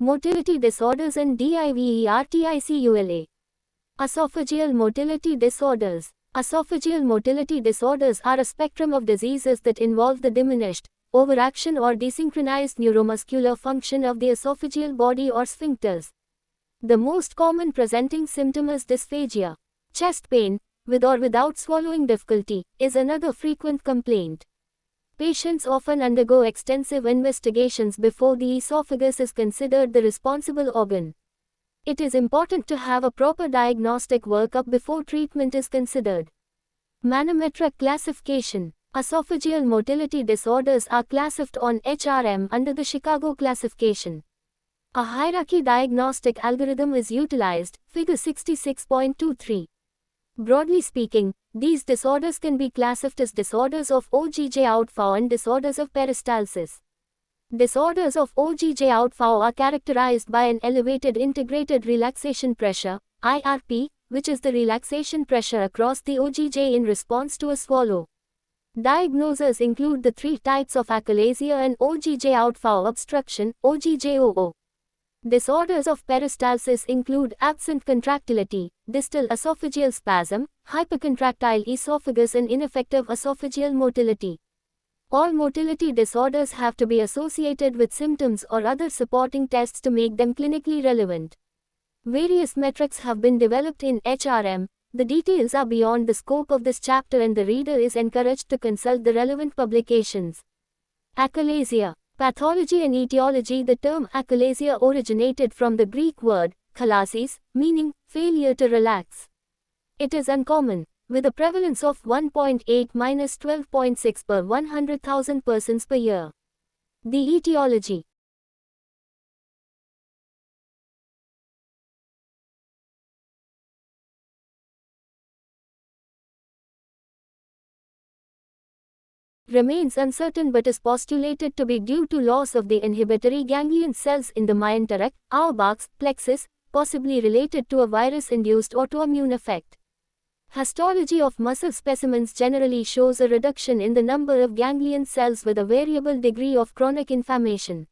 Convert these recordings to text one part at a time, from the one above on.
Motility disorders and diverticula. Esophageal motility disorders. Esophageal motility disorders are a spectrum of diseases that involve the diminished, overaction or desynchronized neuromuscular function of the esophageal body or sphincters. The most common presenting symptom is dysphagia. Chest pain, with or without swallowing difficulty, is another frequent complaint. Patients often undergo extensive investigations before the esophagus is considered the responsible organ. It is important to have a proper diagnostic workup before treatment is considered. Manometric classification. Esophageal motility disorders are classified on HRM under the Chicago classification. A hierarchy diagnostic algorithm is utilized, Figure 66.23. Broadly speaking, these disorders can be classified as disorders of OGJ outflow and disorders of peristalsis. Disorders of OGJ outflow are characterized by an elevated integrated relaxation pressure, IRP, which is the relaxation pressure across the OGJ in response to a swallow. Diagnoses include the three types of achalasia and OGJ outflow obstruction, OGJOO. Disorders of peristalsis include absent contractility, distal esophageal spasm, hypercontractile esophagus and ineffective esophageal motility. All motility disorders have to be associated with symptoms or other supporting tests to make them clinically relevant. Various metrics have been developed in HRM. The details are beyond the scope of this chapter and the reader is encouraged to consult the relevant publications. Achalasia. Pathology and etiology. The term achalasia originated from the Greek word, chalasis, meaning failure to relax. It is uncommon, with a prevalence of 1.8–12.6 per 100,000 persons per year. The etiology. Remains uncertain but is postulated to be due to loss of the inhibitory ganglion cells in the Myenteric, Auerbach's, plexus, possibly related to a virus-induced autoimmune effect. Histology of muscle specimens generally shows a reduction in the number of ganglion cells with a variable degree of chronic inflammation.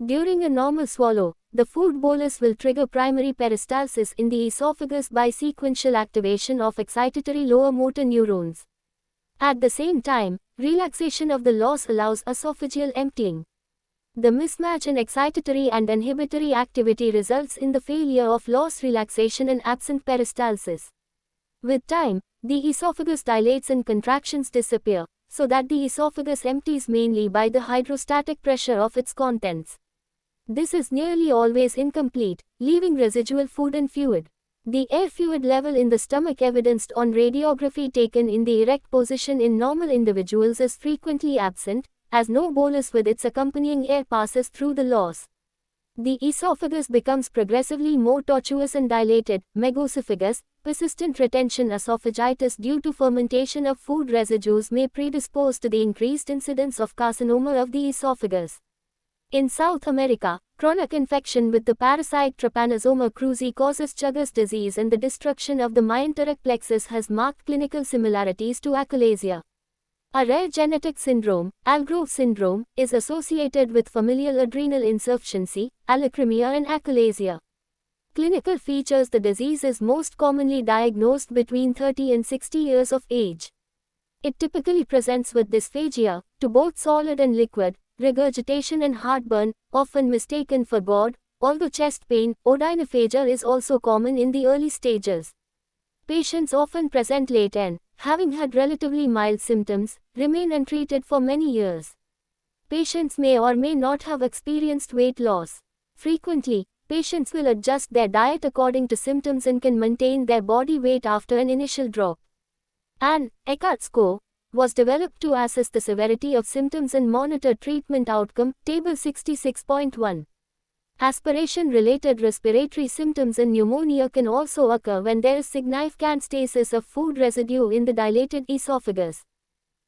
During a normal swallow, the food bolus will trigger primary peristalsis in the esophagus by sequential activation of excitatory lower motor neurons. At the same time, relaxation of the loss allows esophageal emptying. The mismatch in excitatory and inhibitory activity results in the failure of loss relaxation and absent peristalsis. With time, the esophagus dilates and contractions disappear, so that the esophagus empties mainly by the hydrostatic pressure of its contents. This is nearly always incomplete, leaving residual food and fluid. The air fluid level in the stomach evidenced on radiography taken in the erect position in normal individuals is frequently absent, as no bolus with its accompanying air passes through the loss. The esophagus becomes progressively more tortuous and dilated, megosophagus. Persistent retention esophagitis due to fermentation of food residues may predispose to the increased incidence of carcinoma of the esophagus. In South America, chronic infection with the parasite Trypanosoma cruzi causes Chagas disease and the destruction of the Myenteric plexus has marked clinical similarities to achalasia. A rare genetic syndrome, Algrove syndrome, is associated with familial adrenal insufficiency, allocrinia and achalasia. Clinical features. The disease is most commonly diagnosed between 30 and 60 years of age. It typically presents with dysphagia, to both solid and liquid, regurgitation and heartburn, often mistaken for GERD, although chest pain, odynophagia is also common in the early stages. Patients often present late and, having had relatively mild symptoms, remain untreated for many years. Patients may or may not have experienced weight loss. Frequently, patients will adjust their diet according to symptoms and can maintain their body weight after an initial drop. An Eckardt score was developed to assess the severity of symptoms and monitor treatment outcome, Table 66.1. Aspiration-related respiratory symptoms and pneumonia can also occur when there is significant stasis of food residue in the dilated esophagus.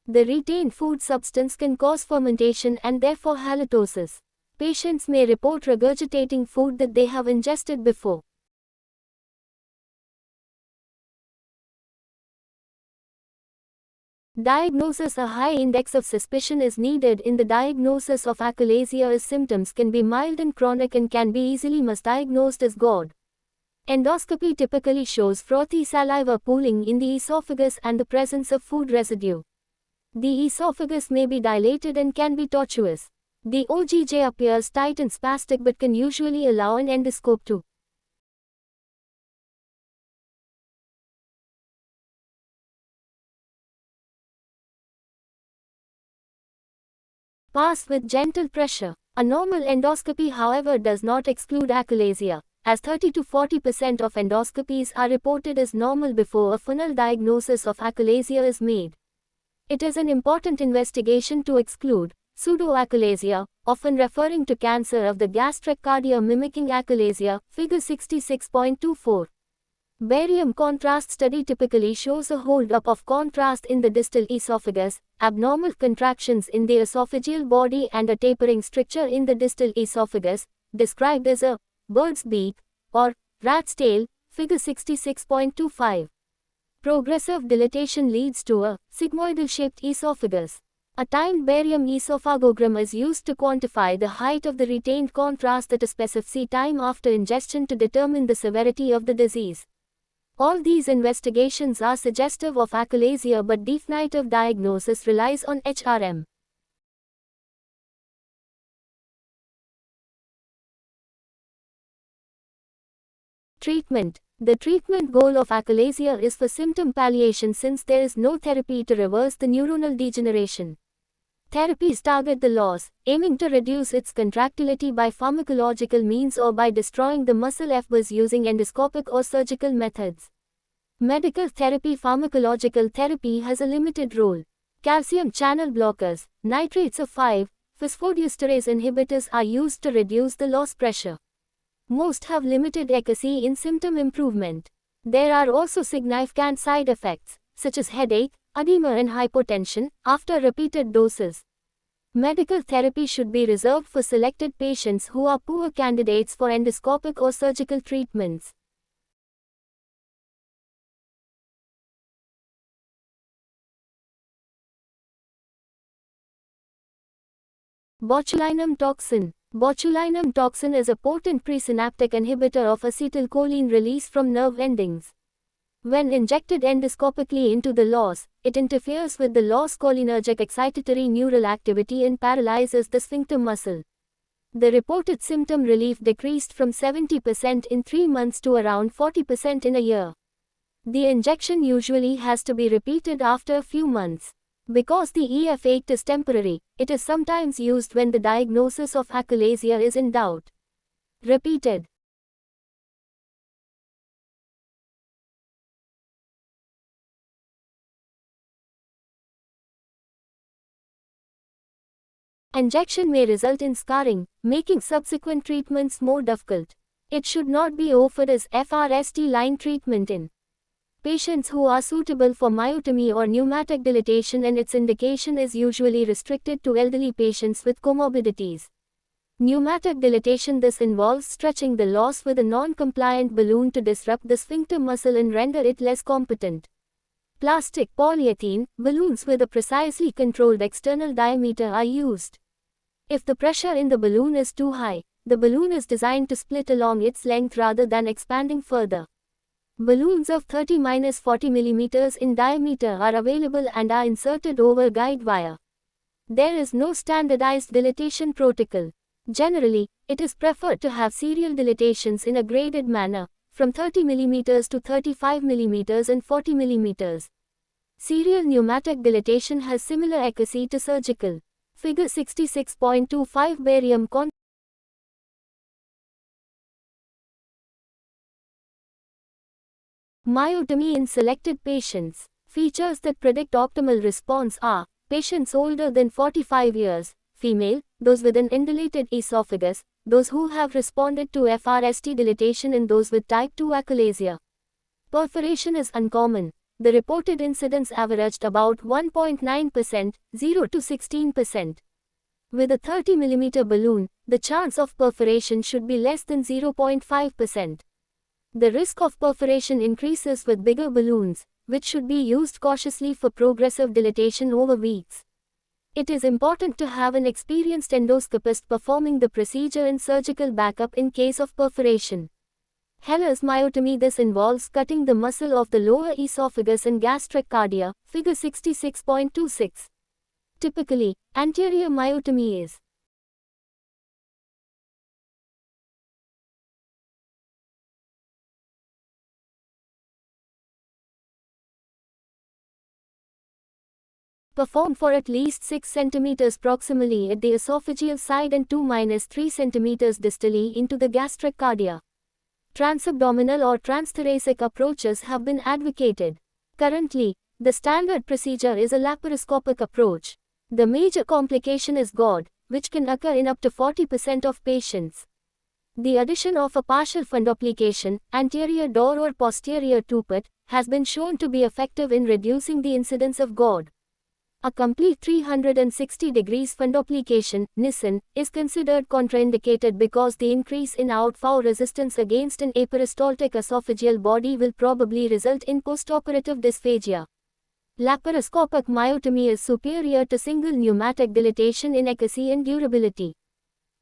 The retained food substance can cause fermentation and therefore halitosis. Patients may report regurgitating food that they have ingested before. Diagnosis: a high index of suspicion is needed in the diagnosis of achalasia, as symptoms can be mild and chronic and can be easily misdiagnosed as GORD. Endoscopy typically shows frothy saliva pooling in the esophagus and the presence of food residue. The esophagus may be dilated and can be tortuous. The OGJ appears tight and spastic but can usually allow an endoscope to pass with gentle pressure. A normal endoscopy, however, does not exclude achalasia, as 30 to 40% of endoscopies are reported as normal before a final diagnosis of achalasia is made. It is an important investigation to exclude pseudoachalasia, often referring to cancer of the gastric cardia mimicking achalasia, figure 66.24. Barium contrast study typically shows a hold-up of contrast in the distal esophagus, abnormal contractions in the esophageal body and a tapering stricture in the distal esophagus, described as a bird's beak or rat's tail, figure 66.25. Progressive dilatation leads to a sigmoidal-shaped esophagus. A timed barium esophagogram is used to quantify the height of the retained contrast at a specific time after ingestion to determine the severity of the disease. All these investigations are suggestive of achalasia, but definitive diagnosis relies on HRM. Treatment. The treatment goal of achalasia is for symptom palliation, since there is no therapy to reverse the neuronal degeneration. Therapies target the loss, aiming to reduce its contractility by pharmacological means or by destroying the muscle fibers using endoscopic or surgical methods. Medical therapy. Pharmacological therapy has a limited role. Calcium channel blockers, nitrates of 5-phosphodiesterase inhibitors are used to reduce the loss pressure. Most have limited efficacy in symptom improvement. There are also significant side effects, such as headache, edema and hypotension, after repeated doses. Medical therapy should be reserved for selected patients who are poor candidates for endoscopic or surgical treatments. Botulinum toxin. Botulinum toxin is a potent presynaptic inhibitor of acetylcholine release from nerve endings. When injected endoscopically into the los, it interferes with the los cholinergic excitatory neural activity and paralyzes the sphincter muscle. The reported symptom relief decreased from 70% in 3 months to around 40% in a year. The injection usually has to be repeated after a few months. Because the effect is temporary, it is sometimes used when the diagnosis of achalasia is in doubt. Repeated injection may result in scarring, making subsequent treatments more difficult. It should not be offered as FRST line treatment in patients who are suitable for myotomy or pneumatic dilatation, and its indication is usually restricted to elderly patients with comorbidities. Pneumatic dilatation. This involves stretching the los with a non-compliant balloon to disrupt the sphincter muscle and render it less competent. Plastic polyethylene balloons with a precisely controlled external diameter are used. If the pressure in the balloon is too high, the balloon is designed to split along its length rather than expanding further. Balloons of 30-40 mm in diameter are available and are inserted over guide wire. There is no standardized dilatation protocol. Generally, it is preferred to have serial dilatations in a graded manner, from 30 mm to 35 mm and 40 mm. Serial pneumatic dilatation has similar efficacy to surgical. Figure 66.25. Barium contrast. Myotomy in selected patients. Features that predict optimal response are patients older than 45 years, female, those with an indulated esophagus, those who have responded to FRST dilatation, and those with type 2 achalasia. Perforation is uncommon. The reported incidence averaged about 1.9%, 0 to 16%. With a 30 mm balloon, the chance of perforation should be less than 0.5%. The risk of perforation increases with bigger balloons, which should be used cautiously for progressive dilatation over weeks. It is important to have an experienced endoscopist performing the procedure and surgical backup in case of perforation. Heller's myotomy. This involves cutting the muscle of the lower esophagus and gastric cardia, figure 66.26. Typically, anterior myotomy is performed for at least 6 cm proximally at the esophageal side and 2–3 cm distally into the gastric cardia. Transabdominal or transthoracic approaches have been advocated. Currently, the standard procedure is a laparoscopic approach. The major complication is GORD, which can occur in up to 40% of patients. The addition of a partial fundoplication, anterior door or posterior two-put, has been shown to be effective in reducing the incidence of GORD. A complete 360 degrees fundoplication, Nissen, is considered contraindicated because the increase in outflow resistance against an aperistaltic esophageal body will probably result in postoperative dysphagia. Laparoscopic myotomy is superior to single pneumatic dilatation in efficacy and durability.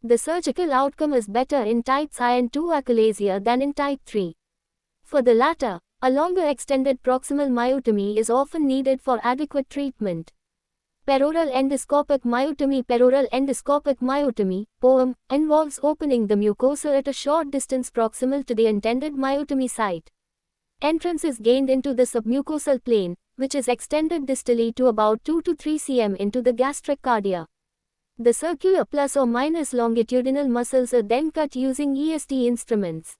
The surgical outcome is better in types I and II achalasia than in type 3. For the latter, a longer extended proximal myotomy is often needed for adequate treatment. Peroral endoscopic myotomy. Peroral endoscopic myotomy, POEM, involves opening the mucosa at a short distance proximal to the intended myotomy site. Entrance is gained into the submucosal plane, which is extended distally to about 2 to 3 cm into the gastric cardia. The circular plus or minus longitudinal muscles are then cut using EST instruments.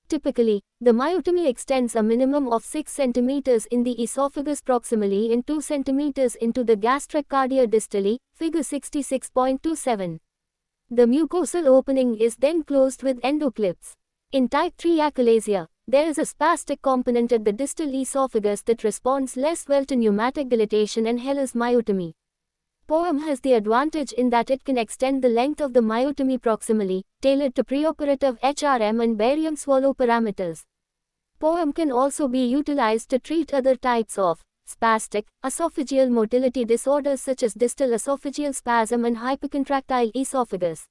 Typically, the myotomy extends a minimum of 6 cm in the esophagus proximally and 2 cm into the gastric cardia distally, figure 66.27. The mucosal opening is then closed with endoclips. In type 3 achalasia, there is a spastic component at the distal esophagus that responds less well to pneumatic dilatation and Heller's myotomy. POEM has the advantage in that it can extend the length of the myotomy proximally, tailored to preoperative HRM and barium swallow parameters. POEM can also be utilized to treat other types of spastic esophageal motility disorders such as distal esophageal spasm and hypercontractile esophagus.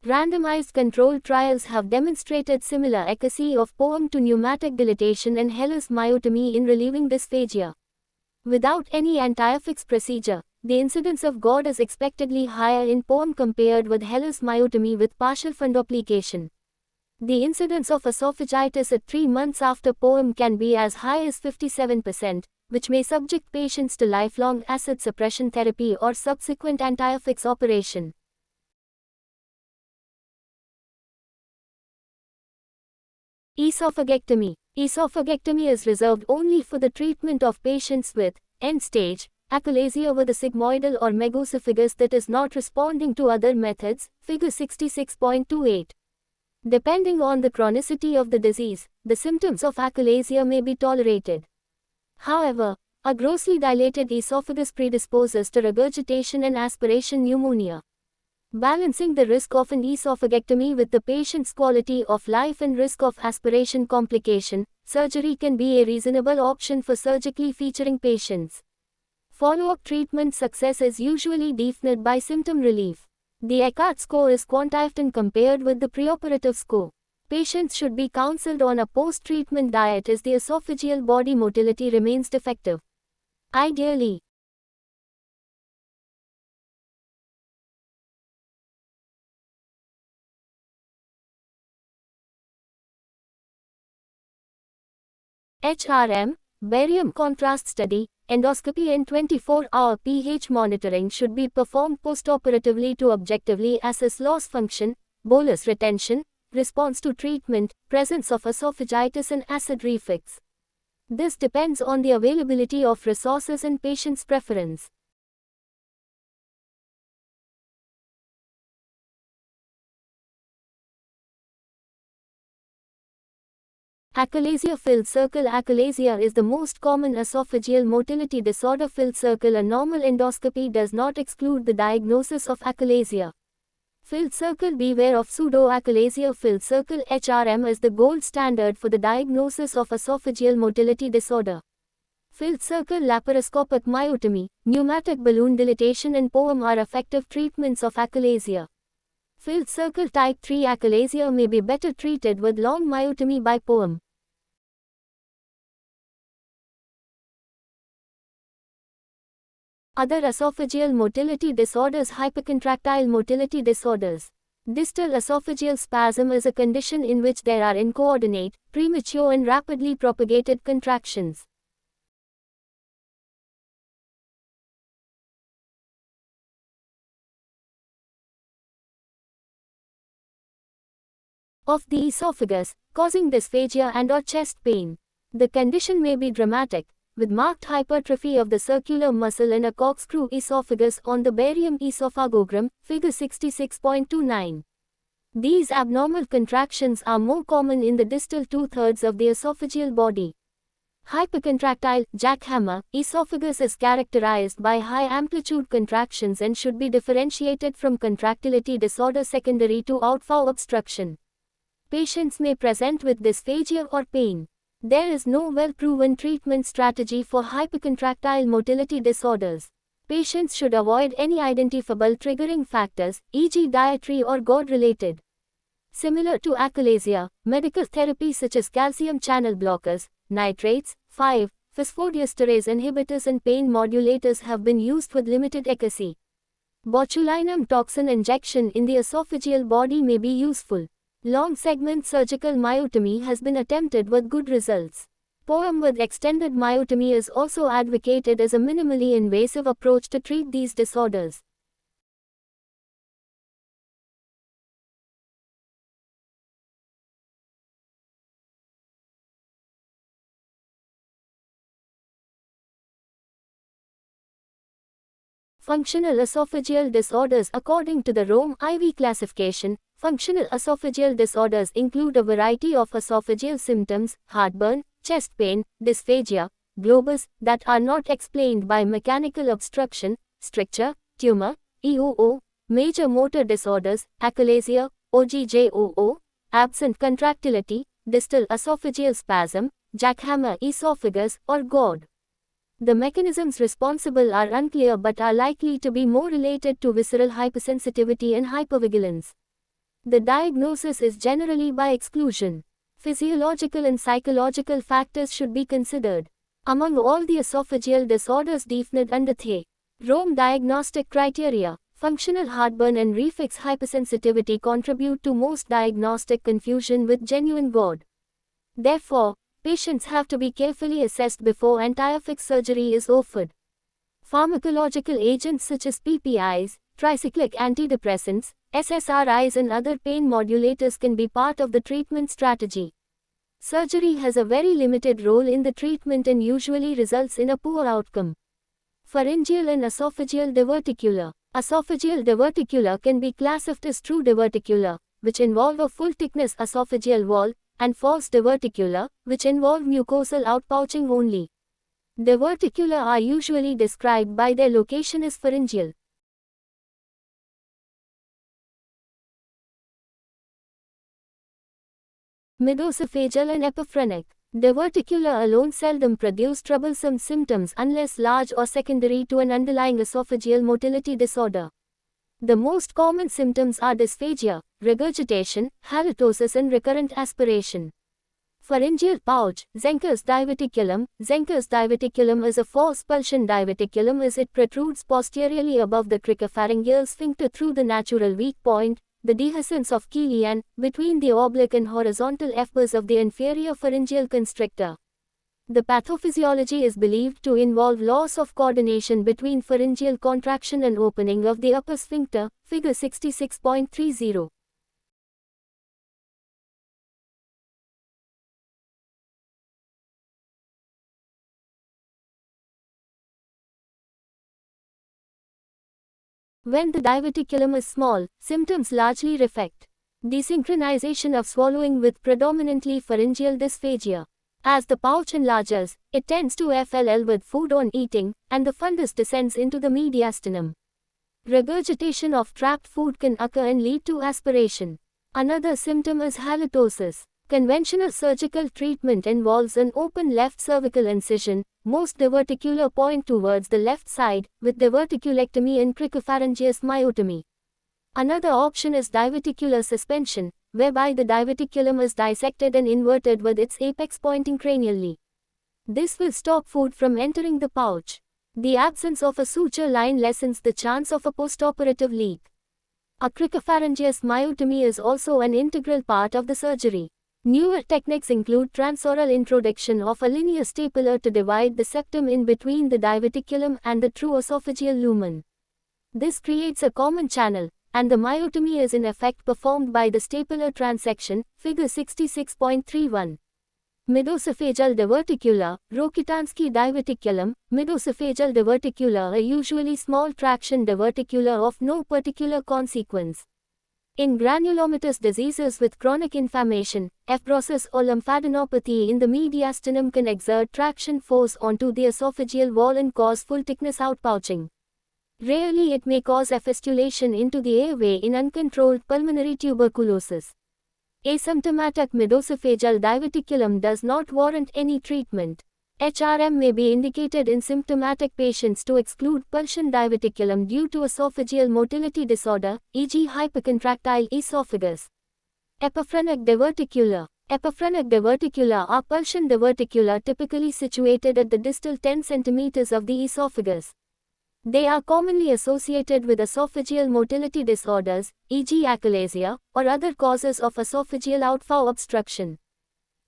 Randomized controlled trials have demonstrated similar efficacy of POEM to pneumatic dilatation and Heller's myotomy in relieving dysphagia. Without any antiaffix procedure, the incidence of GORD is expectedly higher in POEM compared with Heller's myotomy with partial fundoplication. The incidence of esophagitis at 3 months after POEM can be as high as 57%, which may subject patients to lifelong acid suppression therapy or subsequent antiaffix operation. Esophagectomy. Esophagectomy is reserved only for the treatment of patients with end-stage achalasia with a sigmoidal or megosophagus that is not responding to other methods, figure 66.28. Depending on the chronicity of the disease, the symptoms of achalasia may be tolerated. However, a grossly dilated esophagus predisposes to regurgitation and aspiration pneumonia. Balancing the risk of an esophagectomy with the patient's quality of life and risk of aspiration complication, surgery can be a reasonable option for surgically featuring patients. Follow-up treatment success is usually defined by symptom relief. The Eckardt score is quantified compared with the preoperative score. Patients should be counseled on a post-treatment diet as the esophageal body motility remains defective. Ideally, HRM, barium contrast study, endoscopy and 24-hour pH monitoring should be performed postoperatively to objectively assess loss function, bolus retention, response to treatment, presence of esophagitis and acid reflux. This depends on the availability of resources and patient's preference. Achalasia. Filled circle. Achalasia is the most common esophageal motility disorder. Filled circle. A normal endoscopy does not exclude the diagnosis of achalasia. Filled circle. Beware of pseudoachalasia. Filled circle HRM is the gold standard for the diagnosis of esophageal motility disorder. Filled circle laparoscopic myotomy, pneumatic balloon dilatation and POEM are effective treatments of achalasia. Filled circle type 3 achalasia may be better treated with long myotomy by POEM. Other esophageal motility disorders. Hypercontractile motility disorders. Distal esophageal spasm is a condition in which there are incoordinate, premature and rapidly propagated contractions of the esophagus, causing dysphagia and/or chest pain. The condition may be dramatic, with marked hypertrophy of the circular muscle and a corkscrew esophagus on the barium esophagogram, figure 66.29. These abnormal contractions are more common in the distal two-thirds of the esophageal body. Hypercontractile, jackhammer, esophagus is characterized by high-amplitude contractions and should be differentiated from contractility disorder secondary to outflow obstruction. Patients may present with dysphagia or pain. There is no well-proven treatment strategy for hypercontractile motility disorders. Patients should avoid any identifiable triggering factors, e.g. dietary or GORD-related. Similar to achalasia, medical therapies such as calcium channel blockers, nitrates, 5-phosphodiesterase inhibitors and pain modulators have been used with limited efficacy. Botulinum toxin injection in the esophageal body may be useful. Long segment surgical myotomy has been attempted with good results. POEM with extended myotomy is also advocated as a minimally invasive approach to treat these disorders. Functional esophageal disorders. According to the Rome IV classification, functional esophageal disorders include a variety of esophageal symptoms, heartburn, chest pain, dysphagia, globus, that are not explained by mechanical obstruction, stricture, tumor, EOO, major motor disorders, achalasia, OGJOO, absent contractility, distal esophageal spasm, jackhammer esophagus, or GORD. The mechanisms responsible are unclear but are likely to be more related to visceral hypersensitivity and hypervigilance. The diagnosis is generally by exclusion. Physiological and psychological factors should be considered. Among all the esophageal disorders defined under the Rome diagnostic criteria, functional heartburn and reflex hypersensitivity contribute to most diagnostic confusion with genuine GORD. Therefore, patients have to be carefully assessed before anti-affix surgery is offered. Pharmacological agents such as PPIs, tricyclic antidepressants, SSRIs and other pain modulators can be part of the treatment strategy. Surgery has a very limited role in the treatment and usually results in a poor outcome. Pharyngeal and esophageal diverticular. Esophageal diverticular can be classified as true diverticular, which involve a full-thickness esophageal wall, and false diverticular, which involve mucosal outpouching only. Diverticular are usually described by their location as pharyngeal. Midosophageal and epiphrenic. Diverticular alone seldom produce troublesome symptoms unless large or secondary to an underlying esophageal motility disorder. The most common symptoms are dysphagia, regurgitation, halitosis and recurrent aspiration. Pharyngeal pouch, Zenker's diverticulum. Zenker's diverticulum is a false pulsion diverticulum as it protrudes posteriorly above the cricopharyngeal sphincter through the natural weak point, the dehiscence of Killian, between the oblique and horizontal efferts of the inferior pharyngeal constrictor. The pathophysiology is believed to involve loss of coordination between pharyngeal contraction and opening of the upper sphincter, figure 66.30. When the diverticulum is small, symptoms largely reflect desynchronization of swallowing with predominantly pharyngeal dysphagia. As the pouch enlarges, it tends to FLL with food on eating, and the fundus descends into the mediastinum. Regurgitation of trapped food can occur and lead to aspiration. Another symptom is halitosis. Conventional surgical treatment involves an open left cervical incision. Most diverticular point towards the left side, with diverticulectomy and cricopharyngeus myotomy. Another option is diverticular suspension, whereby the diverticulum is dissected and inverted with its apex pointing cranially. This will stop food from entering the pouch. The absence of a suture line lessens the chance of a postoperative leak. A cricopharyngeus myotomy is also an integral part of the surgery. Newer techniques include transoral introduction of a linear stapler to divide the septum in between the diverticulum and the true esophageal lumen. This creates a common channel, and the myotomy is in effect performed by the stapler transection, figure 66.31. Midosophageal diverticula, Rokitansky diverticulum, midosophageal diverticula are usually small traction diverticula of no particular consequence. In granulomatous diseases with chronic inflammation, fibrosis or lymphadenopathy in the mediastinum can exert traction force onto the esophageal wall and cause full thickness outpouching. Rarely it may cause effistulation into the airway in uncontrolled pulmonary tuberculosis. Asymptomatic midosophageal diverticulum does not warrant any treatment. HRM may be indicated in symptomatic patients to exclude pulsion diverticulum due to esophageal motility disorder, e.g. hypercontractile esophagus. Epiphrenic diverticula. Epiphrenic diverticula are pulsion diverticula typically situated at the distal 10 cm of the esophagus. They are commonly associated with esophageal motility disorders, e.g. achalasia, or other causes of esophageal outflow obstruction.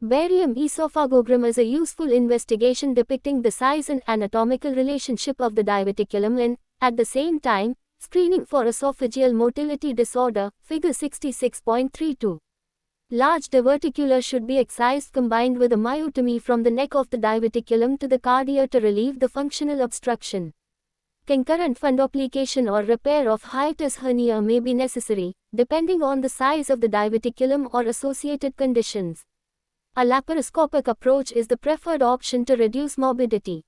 Barium esophagogram is a useful investigation depicting the size and anatomical relationship of the diverticulum and, at the same time, screening for esophageal motility disorder, figure 66.32. Large diverticula should be excised combined with a myotomy from the neck of the diverticulum to the cardia to relieve the functional obstruction. Concurrent fundoplication or repair of hiatus hernia may be necessary, depending on the size of the diverticulum or associated conditions. A laparoscopic approach is the preferred option to reduce morbidity.